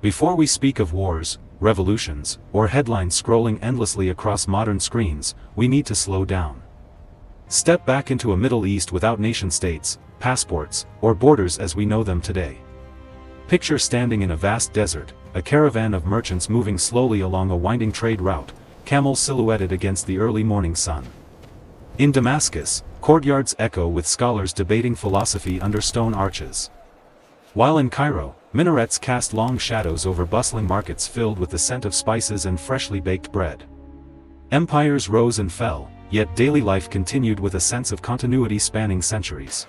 Before we speak of wars, revolutions, or headlines scrolling endlessly across modern screens, we need to slow down. Step back into a Middle East without nation-states, passports, or borders as we know them today. Picture standing in a vast desert, a caravan of merchants moving slowly along a winding trade route, camels silhouetted against the early morning sun. In Damascus, courtyards echo with scholars debating philosophy under stone arches. While in Cairo, minarets cast long shadows over bustling markets filled with the scent of spices and freshly baked bread. Empires rose and fell, yet daily life continued with a sense of continuity spanning centuries.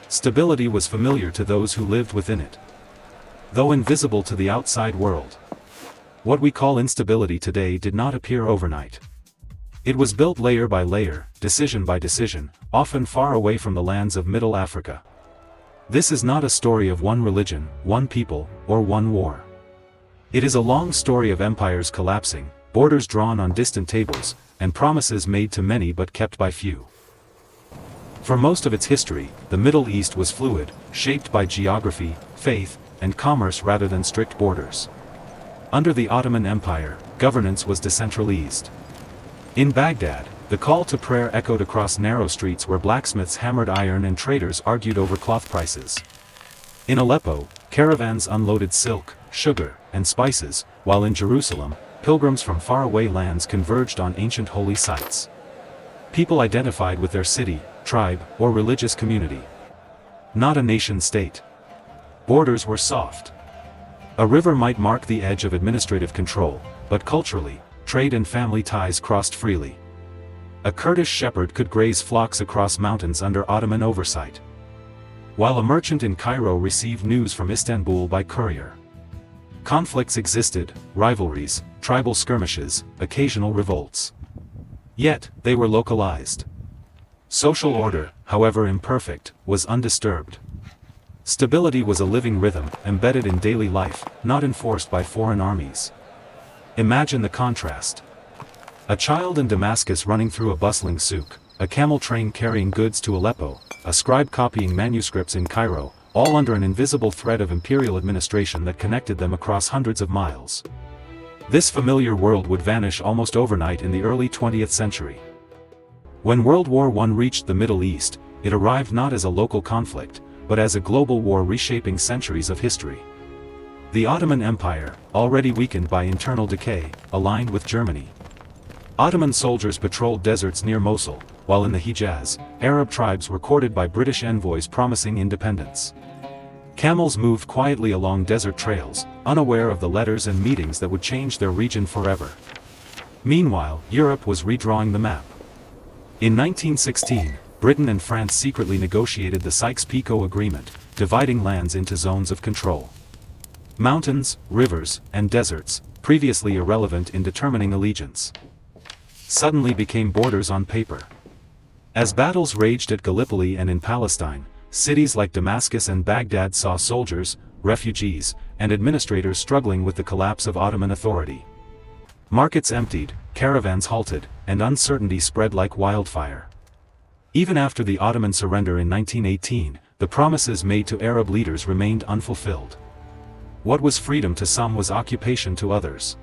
Stability was familiar to those who lived within it, though invisible to the outside world. What we call instability today did not appear overnight. It was built layer by layer, decision by decision, often far away from the lands of Middle Africa. This is not a story of one religion, one people, or one war. It is a long story of empires collapsing, borders drawn on distant tables, and promises made to many but kept by few. For most of its history, the Middle East was fluid, shaped by geography, faith, and commerce rather than strict borders. Under the Ottoman Empire, governance was decentralized. In Baghdad, the call to prayer echoed across narrow streets where blacksmiths hammered iron and traders argued over cloth prices. In Aleppo, caravans unloaded silk, sugar, and spices, while in Jerusalem, pilgrims from faraway lands converged on ancient holy sites. People identified with their city, tribe, or religious community, not a nation-state. Borders were soft. A river might mark the edge of administrative control, but culturally, trade and family ties crossed freely. A Kurdish shepherd could graze flocks across mountains under Ottoman oversight, while a merchant in Cairo received news from Istanbul by courier. Conflicts existed, rivalries, tribal skirmishes, occasional revolts. Yet, they were localized. Social order, however imperfect, was undisturbed. Stability was a living rhythm, embedded in daily life, not enforced by foreign armies. Imagine the contrast. A child in Damascus running through a bustling souk, a camel train carrying goods to Aleppo, a scribe copying manuscripts in Cairo, all under an invisible thread of imperial administration that connected them across hundreds of miles. This familiar world would vanish almost overnight in the early 20th century. When World War I reached the Middle East, it arrived not as a local conflict, but as a global war reshaping centuries of history. The Ottoman Empire, already weakened by internal decay, aligned with Germany. Ottoman soldiers patrolled deserts near Mosul, while in the Hijaz, Arab tribes were courted by British envoys promising independence. Camels moved quietly along desert trails, unaware of the letters and meetings that would change their region forever. Meanwhile, Europe was redrawing the map. In 1916, Britain and France secretly negotiated the Sykes-Picot Agreement, dividing lands into zones of control. Mountains, rivers, and deserts, previously irrelevant in determining allegiance, suddenly became borders on paper. As battles raged at Gallipoli and in Palestine, cities like Damascus and Baghdad saw soldiers, refugees, and administrators struggling with the collapse of Ottoman authority. Markets emptied, caravans halted, and uncertainty spread like wildfire. Even after the Ottoman surrender in 1918, the promises made to Arab leaders remained unfulfilled. What was freedom to some was occupation to others.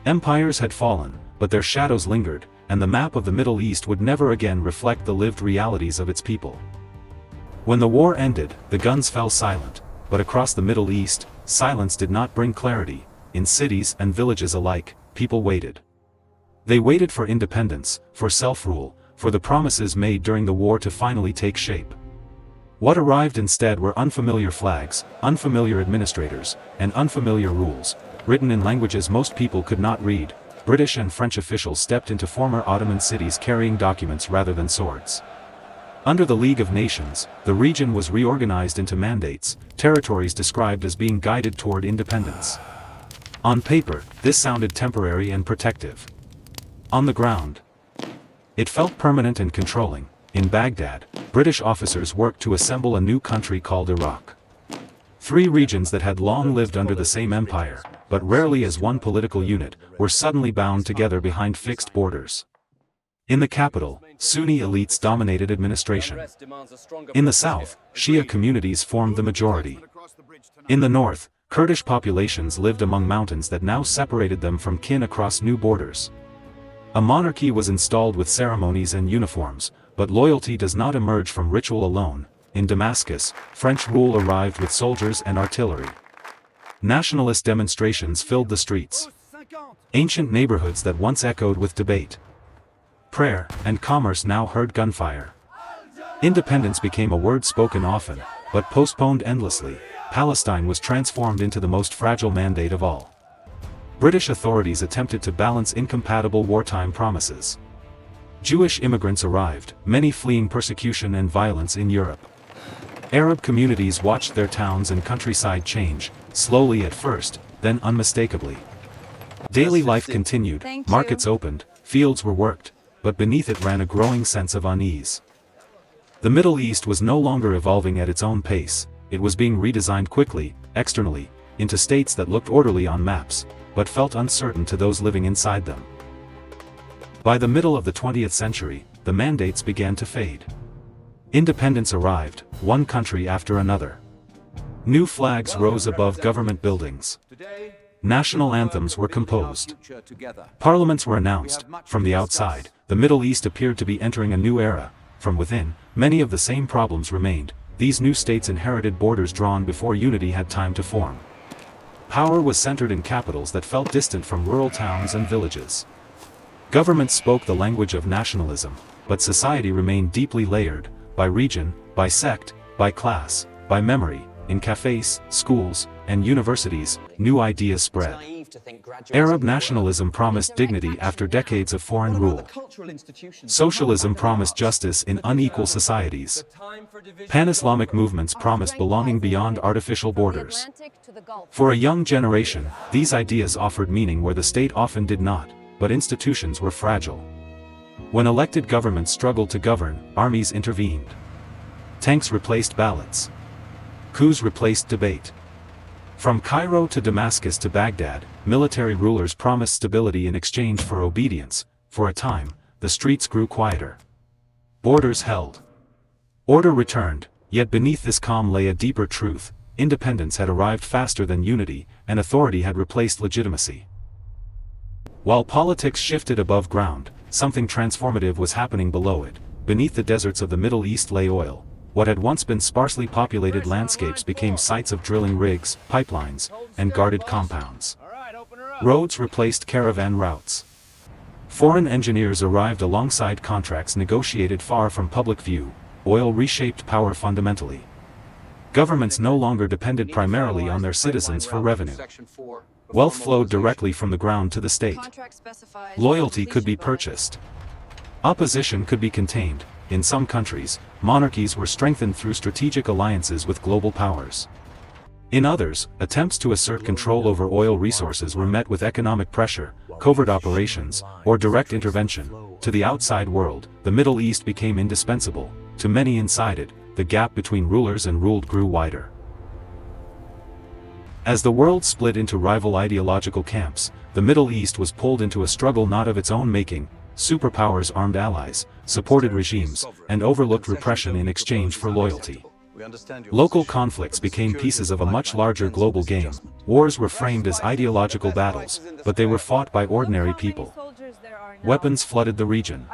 Empires had fallen, but their shadows lingered, and the map of the Middle East would never again reflect the lived realities of its people. When the war ended, the guns fell silent, but across the Middle East, silence did not bring clarity. In cities and villages alike, people waited. They waited for independence, for self-rule, for the promises made during the war to finally take shape. What arrived instead were unfamiliar flags, unfamiliar administrators, and unfamiliar rules, written in languages most people could not read. British and French officials stepped into former Ottoman cities carrying documents rather than swords. Under the League of Nations, the region was reorganized into mandates, territories described as being guided toward independence. On paper, this sounded temporary and protective. On the ground, it felt permanent and controlling. In Baghdad, British officers worked to assemble a new country called Iraq. Three regions that had long lived under the same empire, but rarely as one political unit, were suddenly bound together behind fixed borders. In the capital, Sunni elites dominated administration. In the south, Shia communities formed the majority. In the north, Kurdish populations lived among mountains that now separated them from kin across new borders. A monarchy was installed with ceremonies and uniforms, but loyalty does not emerge from ritual alone. In Damascus, French rule arrived with soldiers and artillery. Nationalist demonstrations filled the streets. Ancient neighborhoods that once echoed with debate, prayer, and commerce now heard gunfire. Independence became a word spoken often, but postponed endlessly. Palestine was transformed into the most fragile mandate of all. British authorities attempted to balance incompatible wartime promises. Jewish immigrants arrived, many fleeing persecution and violence in Europe. Arab communities watched their towns and countryside change, slowly at first, then unmistakably. Daily life continued, markets opened, fields were worked, but beneath it ran a growing sense of unease. The Middle East was no longer evolving at its own pace. It was being redesigned quickly, externally, into states that looked orderly on maps, but felt uncertain to those living inside them. By the middle of the 20th century, the mandates began to fade. Independence arrived, one country after another. New flags rose above government buildings. National anthems were composed. Parliaments were announced. From the outside, the Middle East appeared to be entering a new era. From within, many of the same problems remained. These new states inherited borders drawn before unity had time to form. Power was centered in capitals that felt distant from rural towns and villages. Governments spoke the language of nationalism, but society remained deeply layered, by region, by sect, by class, by memory. In cafes, schools, and universities, new ideas spread. Arab nationalism promised dignity after decades of foreign rule. Socialism promised justice in unequal societies. Pan-Islamic movements promised belonging beyond artificial borders. For a young generation, these ideas offered meaning where the state often did not, but institutions were fragile. When elected governments struggled to govern, armies intervened. Tanks replaced ballots. Coups replaced debate. From Cairo to Damascus to Baghdad, military rulers promised stability in exchange for obedience. For a time, the streets grew quieter. Borders held. Order returned, yet beneath this calm lay a deeper truth. Independence had arrived faster than unity, and authority had replaced legitimacy. While politics shifted above ground, something transformative was happening below it. Beneath the deserts of the Middle East lay oil. What had once been sparsely populated landscapes became sites of drilling rigs, pipelines, and guarded compounds. Roads replaced caravan routes. Foreign engineers arrived alongside contracts negotiated far from public view. Oil reshaped power fundamentally. Governments no longer depended primarily on their citizens for revenue. Wealth flowed directly from the ground to the state. Loyalty could be purchased. Opposition could be contained. In some countries, monarchies were strengthened through strategic alliances with global powers. In others, attempts to assert control over oil resources were met with economic pressure, covert operations, or direct intervention. To the outside world, the Middle East became indispensable. To many inside it, the gap between rulers and ruled grew wider. As the world split into rival ideological camps, the Middle East was pulled into a struggle not of its own making. Superpowers armed allies, supported regimes, and overlooked repression in exchange for loyalty. Local conflicts became pieces of a much larger global game. Wars were framed as ideological battles, but they were fought by ordinary people. Weapons flooded the region.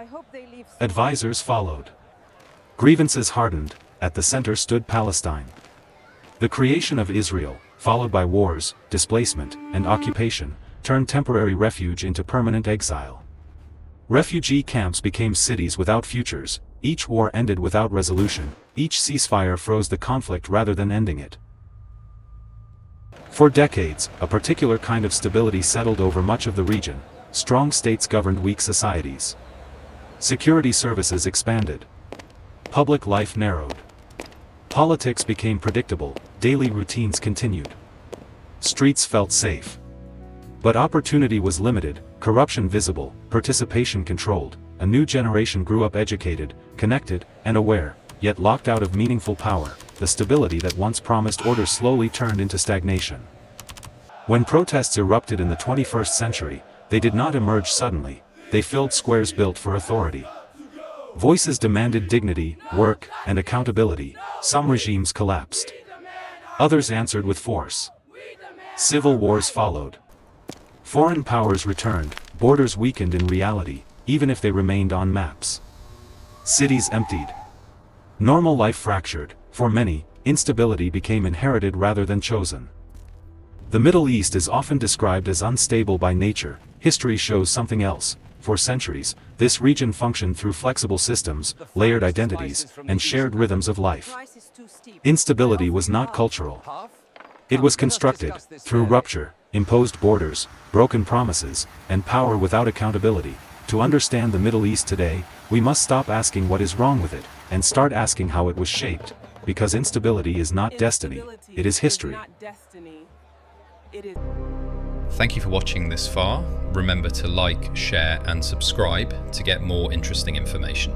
Advisors followed. Grievances hardened. At the center stood Palestine. The creation of Israel, followed by wars, displacement, and occupation, turned temporary refuge into permanent exile. Refugee camps became cities without futures. Each war ended without resolution. Each ceasefire froze the conflict rather than ending it. For decades, a particular kind of stability settled over much of the region. Strong states governed weak societies. Security services expanded. Public life narrowed. Politics became predictable. Daily routines continued. Streets felt safe. But opportunity was limited, corruption visible, participation controlled. A new generation grew up educated, connected, and aware, yet locked out of meaningful power. The stability that once promised order slowly turned into stagnation. When protests erupted in the 21st century, they did not emerge suddenly. They filled squares built for authority. Voices demanded dignity, work, and accountability. Some regimes collapsed. Others answered with force. Civil wars followed. Foreign powers returned, borders weakened in reality, even if they remained on maps. Cities emptied. Normal life fractured. For many, instability became inherited rather than chosen. The Middle East is often described as unstable by nature. History shows something else. For centuries, this region functioned through flexible systems, layered identities, and shared rhythms of life. Instability was not cultural. It was constructed, through rupture, imposed borders, broken promises, and power without accountability. To understand the Middle East today, we must stop asking what is wrong with it, and start asking how it was shaped, because instability is not destiny, it is history. Thank you for watching this far. Remember to like, share, and subscribe to get more interesting information.